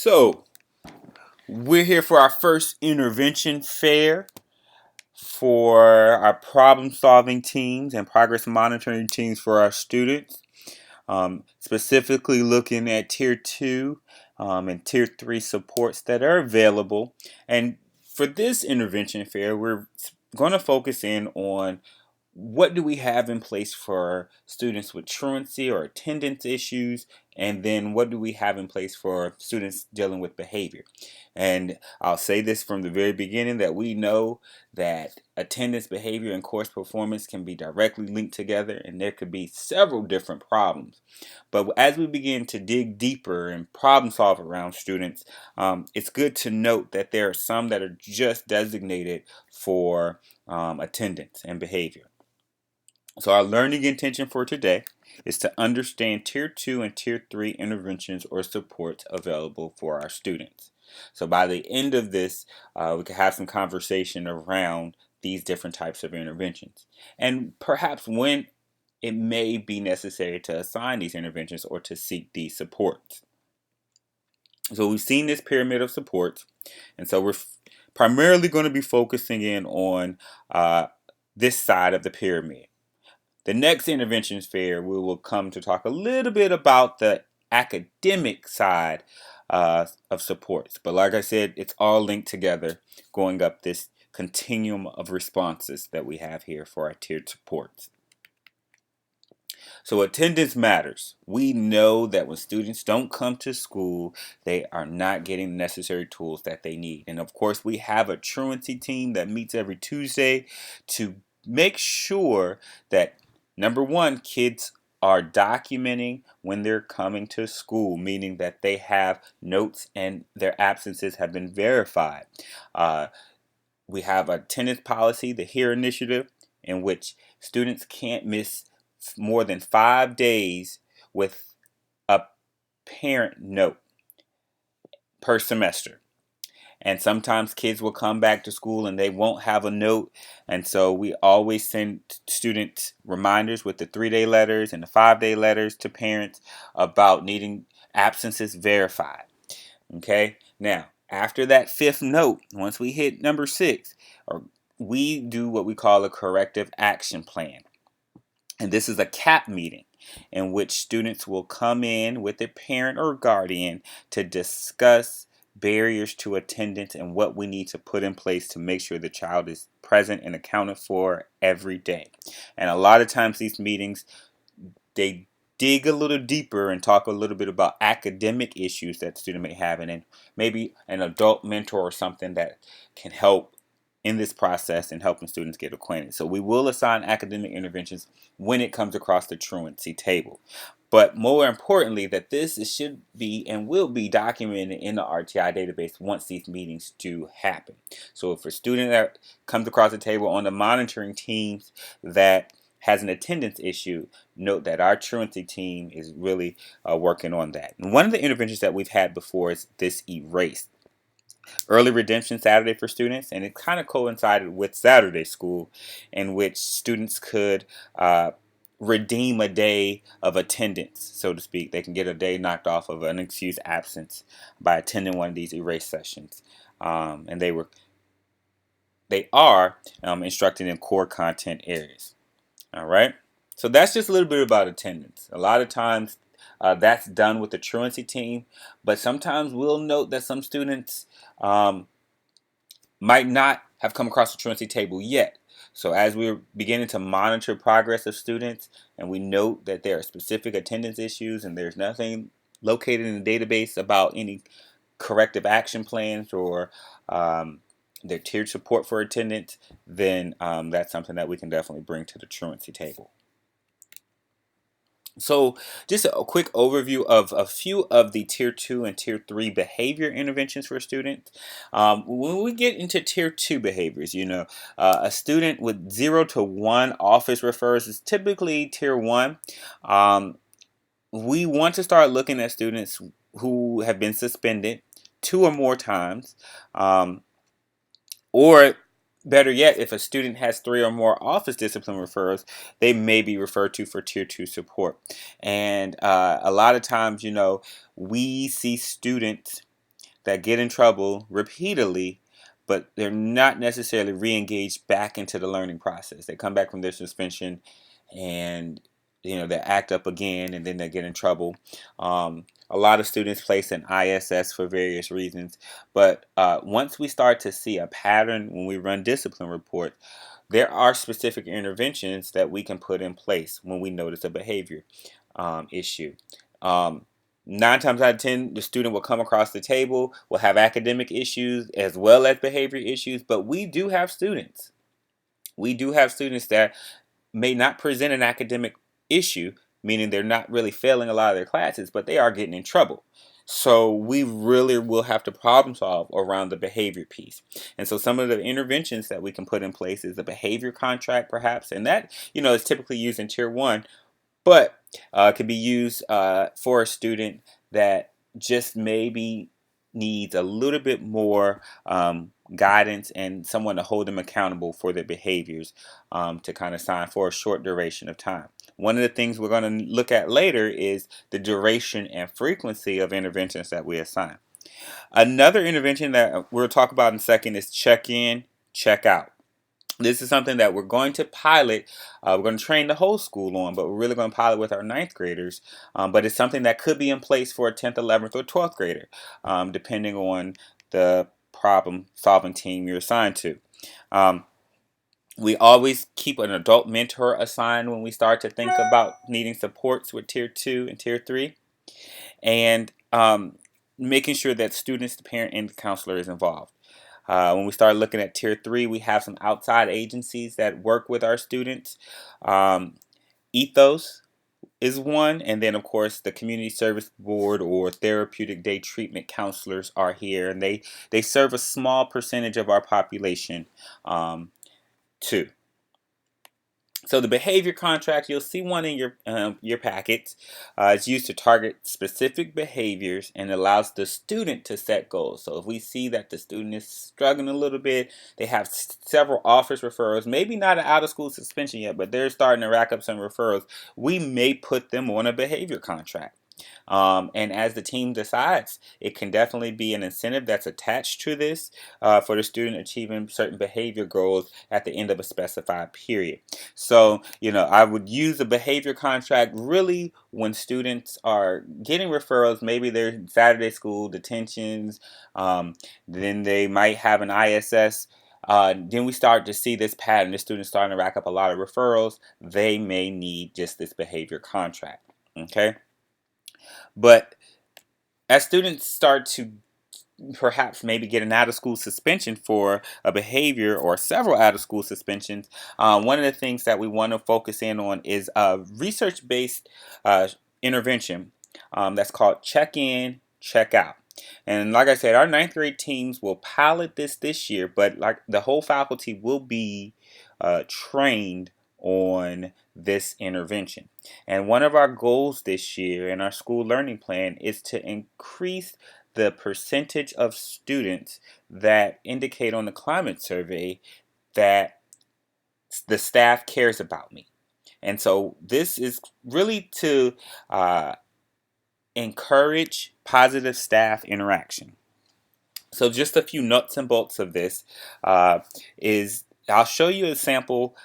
So, we're here for our first intervention fair for our problem solving teams and progress monitoring teams for our students, specifically looking at Tier 2 and Tier 3 supports that are available. And for this intervention fair, we're going to focus in on what do we have in place for students with truancy or attendance issues, and then what do we have in place for students dealing with behavior. And I'll say this from the very beginning, that we know that attendance, behavior, and course performance can be directly linked together, and there could be several different problems. But as we begin to dig deeper and problem solve around students, it's good to note that there are some that are just designated for attendance and behavior. So our learning intention for today is to understand Tier 2 and Tier 3 interventions or supports available for our students. So by the end of this, we can have some conversation around these different types of interventions, and perhaps when it may be necessary to assign these interventions or to seek these supports. So we've seen this pyramid of supports, and so we're primarily going to be focusing in on this side of the pyramid. The next interventions fair, we will come to talk a little bit about the academic side of supports. But like I said, it's all linked together, going up this continuum of responses that we have here for our tiered supports. So attendance matters. We know that when students don't come to school, they are not getting the necessary tools that they need. And of course, we have a truancy team that meets every Tuesday to make sure that, number one, kids are documenting when they're coming to school, meaning that they have notes and their absences have been verified. We have a attendance policy, the HERE initiative, in which students can't miss more than 5 days with a parent note per semester. And sometimes kids will come back to school and they won't have a note. And so we always send students reminders with the 3-day letters and the 5-day letters to parents about needing absences verified. Okay? Now, after that fifth note, once we hit number 6, we do what we call a corrective action plan. And this is a CAP meeting in which students will come in with a parent or guardian to discuss barriers to attendance and what we need to put in place to make sure the child is present and accounted for every day. And a lot of times these meetings, they dig a little deeper and talk a little bit about academic issues that the student may have, and then maybe an adult mentor or something that can help in this process and helping students get acquainted. So we will assign academic interventions when it comes across the truancy table. But more importantly, that this should be and will be documented in the RTI database once these meetings do happen. So if a student that comes across the table on the monitoring teams that has an attendance issue, note that our truancy team is really working on that. And one of the interventions that we've had before is this erase. Early redemption Saturday for students, and it kind of coincided with Saturday school, in which students could redeem a day of attendance, so to speak. They can get a day knocked off of an excused absence by attending one of these erase sessions, and they are instructed in core content areas. All right, so that's just a little bit about attendance. A lot of times that's done with the truancy team, but sometimes we'll note that some students might not have come across the truancy table yet. So as we're beginning to monitor progress of students and we note that there are specific attendance issues and there's nothing located in the database about any corrective action plans or their tiered support for attendance, then that's something that we can definitely bring to the truancy table. So just a quick overview of a few of the Tier 2 and Tier 3 behavior interventions for students. When we get into Tier 2 behaviors, a student with 0 to 1 office refers is typically Tier 1. We want to start looking at students who have been suspended 2 or more times, or better yet, if a student has 3 or more office discipline referrals, they may be referred to for Tier 2 support. And a lot of times, we see students that get in trouble repeatedly, but they're not necessarily re-engaged back into the learning process. They come back from their suspension and they act up again and then they get in trouble. A lot of students place an ISS for various reasons, but once we start to see a pattern when we run discipline reports, there are specific interventions that we can put in place when we notice a behavior issue. 9 times out of 10, the student will come across the table, will have academic issues as well as behavior issues, but we do have students. We do have students that may not present an academic issue, meaning they're not really failing a lot of their classes, but they are getting in trouble. So we really will have to problem solve around the behavior piece. And so some of the interventions that we can put in place is a behavior contract, perhaps, and that is typically used in Tier 1, but could be used for a student that just maybe needs a little bit more guidance and someone to hold them accountable for their behaviors to kind of sign for a short duration of time. One of the things we're going to look at later is the duration and frequency of interventions that we assign. Another intervention that we'll talk about in a second is check in, check out. This is something that we're going to pilot. We're going to train the whole school on, but we're really going to pilot with our 9th graders. But it's something that could be in place for a 10th, 11th, or 12th grader, depending on the problem solving team you're assigned to. We always keep an adult mentor assigned when we start to think about needing supports with Tier 2 and Tier 3. And making sure that students, the parent, and the counselor is involved. When we start looking at Tier 3, we have some outside agencies that work with our students. Ethos is one, and then of course the Community Service Board or Therapeutic Day Treatment Counselors are here, and they serve a small percentage of our population too. So the behavior contract, you'll see one in your packets. It's used to target specific behaviors and allows the student to set goals. So if we see that the student is struggling a little bit, they have several office referrals, maybe not an out-of-school suspension yet, but they're starting to rack up some referrals, we may put them on a behavior contract. And as the team decides, it can definitely be an incentive that's attached to this for the student achieving certain behavior goals at the end of a specified period. So, I would use a behavior contract really when students are getting referrals. Maybe they're Saturday school detentions, then they might have an ISS. Then we start to see this pattern. The students starting to rack up a lot of referrals. They may need just this behavior contract. Okay. But as students start to perhaps maybe get an out-of-school suspension for a behavior or several out-of-school suspensions, one of the things that we want to focus in on is a research-based intervention that's called check-in, check-out. And like I said, our 9th grade teams will pilot this year, but like the whole faculty will be trained on this intervention. And one of our goals this year in our school learning plan is to increase the percentage of students that indicate on the climate survey that the staff cares about me. And so this is really to encourage positive staff interaction. So just a few nuts and bolts of this is I'll show you a sample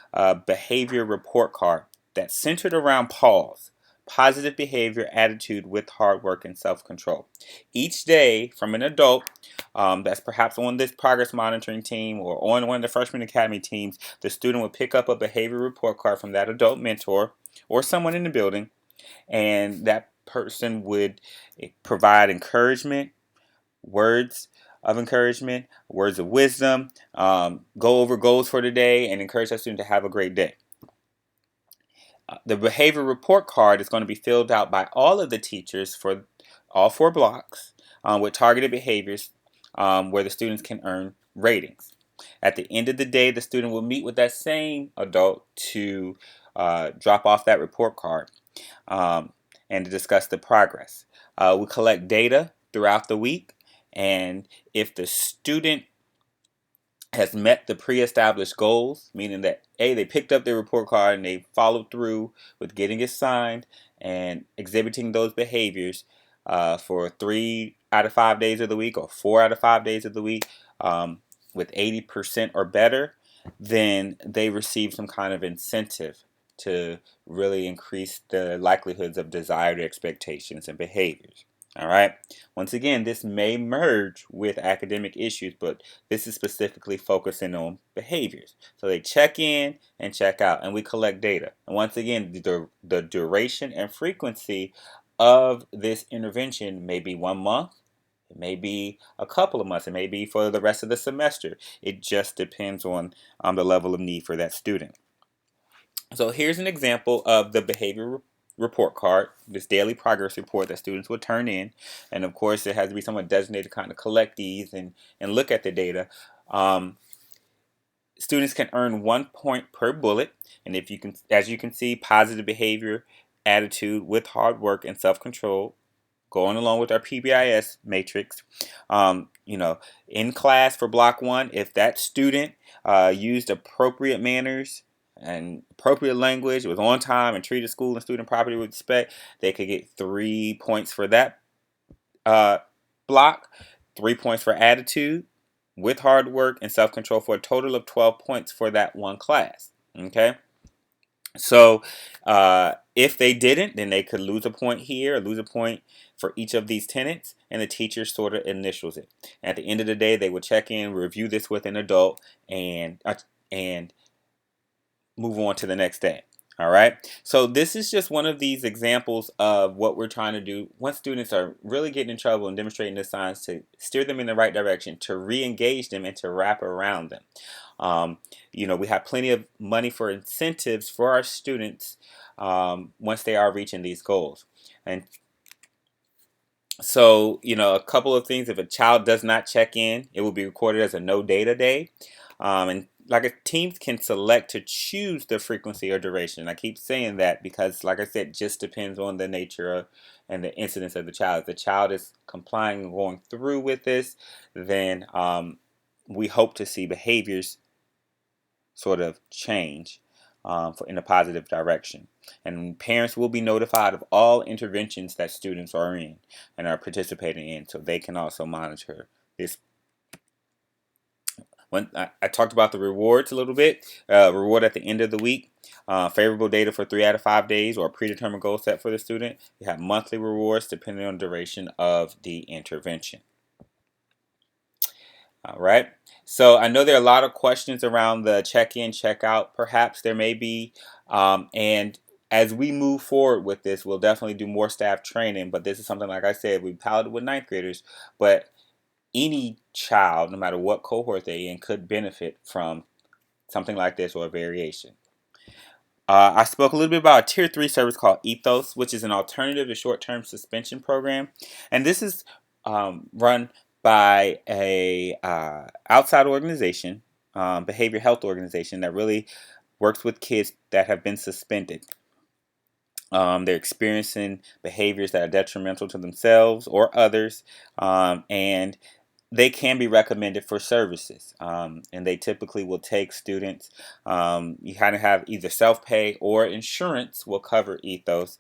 behavior report card that's centered around pause, positive behavior, attitude with hard work and self-control. Each day from an adult that's perhaps on this progress monitoring team or on one of the freshman academy teams, the student will pick up a behavior report card from that adult mentor or someone in the building, and that person would provide encouragement, words of encouragement, words of wisdom, go over goals for the day, and encourage that student to have a great day. The behavior report card is going to be filled out by all of the teachers for all 4 blocks with targeted behaviors where the students can earn ratings. At the end of the day, the student will meet with that same adult to drop off that report card and to discuss the progress. We collect data throughout the week. And if the student has met the pre-established goals, meaning that they picked up their report card and they followed through with getting it signed and exhibiting those behaviors, for 3 out of 5 days of the week or 4 out of 5 days of the week with 80% or better, then they receive some kind of incentive to really increase the likelihoods of desired expectations and behaviors. All right. Once again, this may merge with academic issues, but this is specifically focusing on behaviors. So they check in and check out, and we collect data. And once again, the duration and frequency of this intervention may be 1 month, it may be a couple of months, it may be for the rest of the semester. It just depends on the level of need for that student. So here's an example of the behavior report card, this daily progress report that students will turn in. And of course, it has to be someone designated to kind of collect these and look at the data. Um, Students can earn 1 point per bullet. And if you can, as you can see, positive behavior, attitude with hard work and self-control, going along with our PBIS matrix. In class for block 1, if that student used appropriate manners and appropriate language, was on time and treated school and student property with respect, they could get 3 points for that block, 3 points for attitude with hard work and self-control, for a total of 12 points for that one class. Okay. So if they didn't, then they could lose a point here or lose a point for each of these tenants, and the teacher sort of initials it. And at the end of the day, they would check in, review this with an adult, and move on to the next day. All right. So this is just one of these examples of what we're trying to do once students are really getting in trouble and demonstrating this signs, to steer them in the right direction, to re-engage them, and to wrap around them. We have plenty of money for incentives for our students once they are reaching these goals. And so, a couple of things. If a child does not check in, it will be recorded as a no data day. And like a teams can select to choose the frequency or duration. I keep saying that because, like I said, it just depends on the nature and the incidence of the child. If the child is complying and going through with this, then we hope to see behaviors sort of change in a positive direction. And parents will be notified of all interventions that students are in and are participating in, so they can also monitor this. When I talked about the rewards a little bit, reward at the end of the week, favorable data for 3 out of 5 days, or a predetermined goal set for the student. You have monthly rewards depending on the duration of the intervention. All right. So I know there are a lot of questions around the check-in, check-out. Perhaps there may be, and as we move forward with this, we'll definitely do more staff training. But this is something, like I said, we piloted with ninth graders, but any child, no matter what cohort they're in, could benefit from something like this or a variation. I spoke a little bit about a Tier 3 service called Ethos, which is an alternative to short-term suspension program. And this is run by a outside organization, behavior health organization, that really works with kids that have been suspended. They're experiencing behaviors that are detrimental to themselves or others, and they can be recommended for services, and they typically will take students. You kind of have either self-pay or insurance will cover Ethos.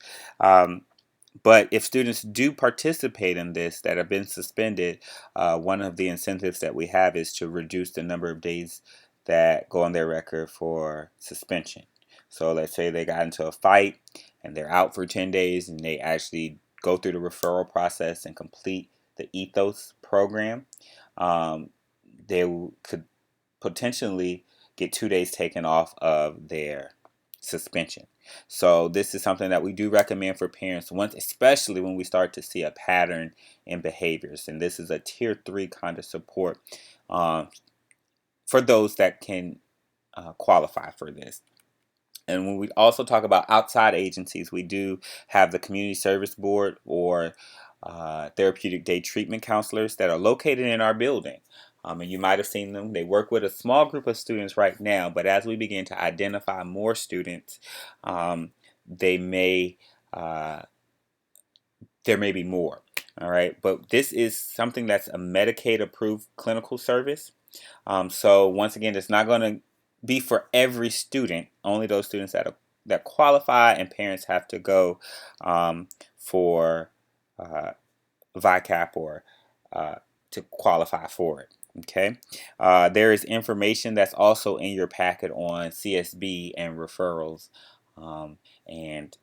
But if students do participate in this that have been suspended, one of the incentives that we have is to reduce the number of days that go on their record for suspension. So let's say they got into a fight and they're out for 10 days and they actually go through the referral process and complete the Ethos program. They could potentially get 2 days taken off of their suspension. So this is something that we do recommend for parents once, especially when we start to see a pattern in behaviors. And this is a Tier 3 kind of support for those that can qualify for this. And when we also talk about outside agencies, we do have the Community Service Board or therapeutic day treatment counselors that are located in our building. And you might have seen them. They work with a small group of students right now, but as we begin to identify more students, they may there may be more. All right, but this is something that's a Medicaid-approved clinical service. So once again, it's not going to be for every student. Only those students that qualify, and parents have to go for VICAP or to qualify for it. Okay, there is information that's also in your packet on CSB and referrals, and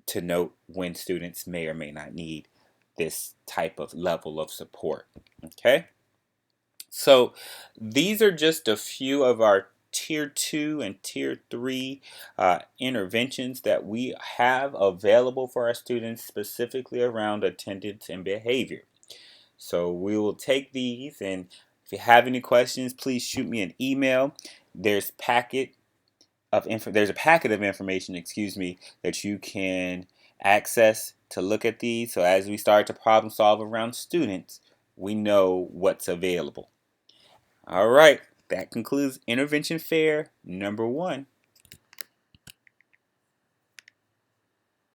to note when students may or may not need this type of level of support. Okay, so these are just a few of our Tier 2 and Tier 3 interventions that we have available for our students, specifically around attendance and behavior. So we will take these, and if you have any questions, please shoot me an email. There's there's a packet of information, excuse me, that you can access to look at these. So as we start to problem solve around students, we know what's available. All right, that concludes Intervention Fair number 1.